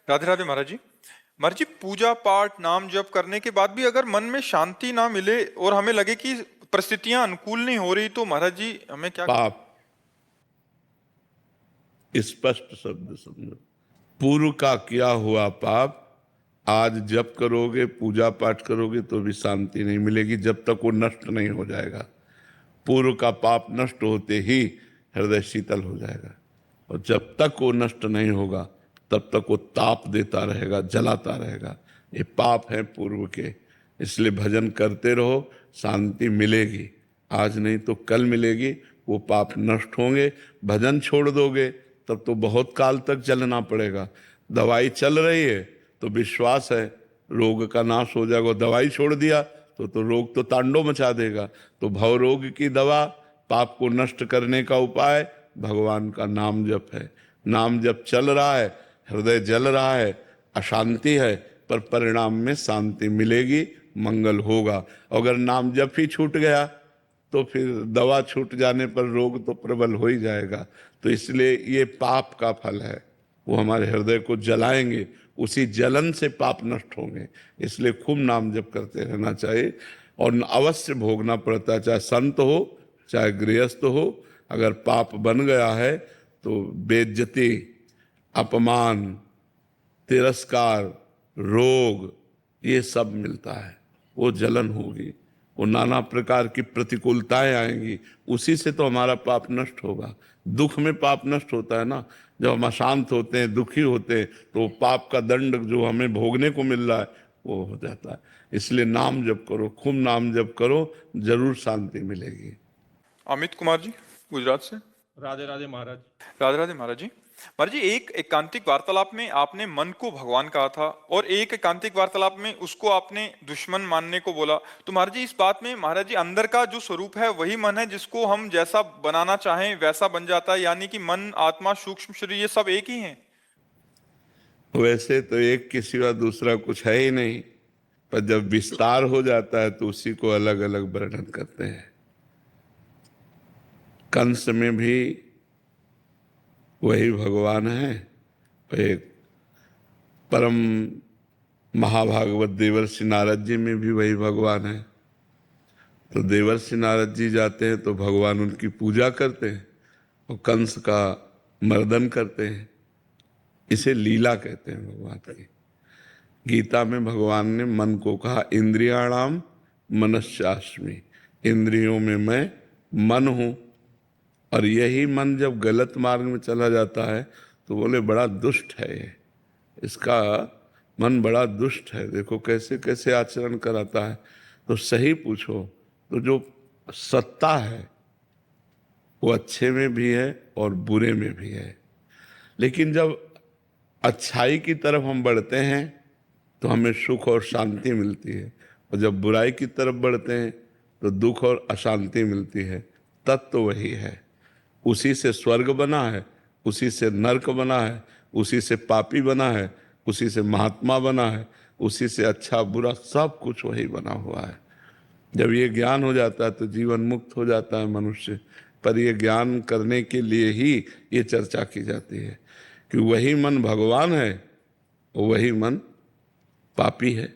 राधे राधे महाराज जी। महाराज जी, पूजा पाठ नाम जप करने के बाद भी अगर मन में शांति ना मिले और हमें लगे कि परिस्थितियां अनुकूल नहीं हो रही, तो महाराज जी हमें क्या पाप, स्पष्ट शब्द समझो। पूर्व का किया हुआ पाप आज जप करोगे, पूजा पाठ करोगे तो भी शांति नहीं मिलेगी जब तक वो नष्ट नहीं हो जाएगा। पूर्व का पाप नष्ट होते ही हृदय शीतल हो जाएगा, और जब तक वो नष्ट नहीं होगा तब तक वो ताप देता रहेगा, जलाता रहेगा। ये पाप है पूर्व के, इसलिए भजन करते रहो, शांति मिलेगी। आज नहीं तो कल मिलेगी, वो पाप नष्ट होंगे। भजन छोड़ दोगे तब तो बहुत काल तक चलना पड़ेगा। दवाई चल रही है तो विश्वास है रोग का नाश हो जाएगा, दवाई छोड़ दिया तो रोग तो तांडव मचा देगा। तो भव रोग की दवा, पाप को नष्ट करने का उपाय भगवान का नाम जप है। नाम जप चल रहा है, हृदय जल रहा है, अशांति है, पर परिणाम में शांति मिलेगी, मंगल होगा। अगर नाम जप ही छूट गया तो फिर दवा छूट जाने पर रोग तो प्रबल हो ही जाएगा। तो इसलिए ये पाप का फल है, वो हमारे हृदय को जलाएंगे, उसी जलन से पाप नष्ट होंगे। इसलिए खूब नाम जप करते रहना चाहिए, और अवश्य भोगना पड़ता है, चाहे संत हो चाहे गृहस्थ हो। अगर पाप बन गया है तो बेइज्जती, अपमान, तिरस्कार, रोग, ये सब मिलता है। वो जलन होगी, वो नाना प्रकार की प्रतिकूलताएं आएंगी, उसी से तो हमारा पाप नष्ट होगा। दुख में पाप नष्ट होता है ना, जब हम अशांत होते हैं, दुखी होते हैं, तो पाप का दंड जो हमें भोगने को मिल रहा है वो हो जाता है। इसलिए नाम जप करो, खूब नाम जप करो, जरूर शांति मिलेगी। अमित कुमार जी, गुजरात से। राधे राधे महाराज। राधे राधे महाराज जी। महाराज जी, एक एकांतिक वार्तालाप में आपने मन को भगवान कहा था और एक एकांतिक वार्तालाप में उसको आपने दुश्मन मानने को बोला। तो महाराज जी, इस बात में महाराज जी अंदर का जो स्वरूप है वही मन है, जिसको हम जैसा बनाना चाहें वैसा बन जाता है, यानी कि मन, आत्मा, सूक्ष्म शरीर ये सब एक ही हैं? वैसे तो एक के सिवा दूसरा कुछ है ही नहीं, पर जब विस्तार हो जाता है तो उसी को अलग अलग वर्णन करते हैं। कंस में भी वही भगवान है, एक परम महाभागवत देवर्षि नारद जी में भी वही भगवान है। तो देवर्षि नारद जी जाते हैं तो भगवान उनकी पूजा करते हैं और कंस का मर्दन करते हैं। इसे लीला कहते हैं भगवान की। गीता में भगवान ने मन को कहा, इंद्रियाणाम मनश्चास्मि, इंद्रियों में मैं मन हूं। और यही मन जब गलत मार्ग में चला जाता है तो बोले बड़ा दुष्ट है ये, इसका मन बड़ा दुष्ट है, देखो कैसे कैसे आचरण कराता है। तो सही पूछो तो जो सत्ता है वो अच्छे में भी है और बुरे में भी है। लेकिन जब अच्छाई की तरफ हम बढ़ते हैं तो हमें सुख और शांति मिलती है, और जब बुराई की तरफ बढ़ते हैं तो दुख और अशांति मिलती है। तत्व वही है, उसी से स्वर्ग बना है, उसी से नरक बना है, उसी से पापी बना है, उसी से महात्मा बना है, उसी से अच्छा बुरा सब कुछ वही बना हुआ है। जब ये ज्ञान हो जाता है तो जीवन मुक्त हो जाता है मनुष्य। पर ये ज्ञान करने के लिए ही ये चर्चा की जाती है कि वही मन भगवान है और वही मन पापी है।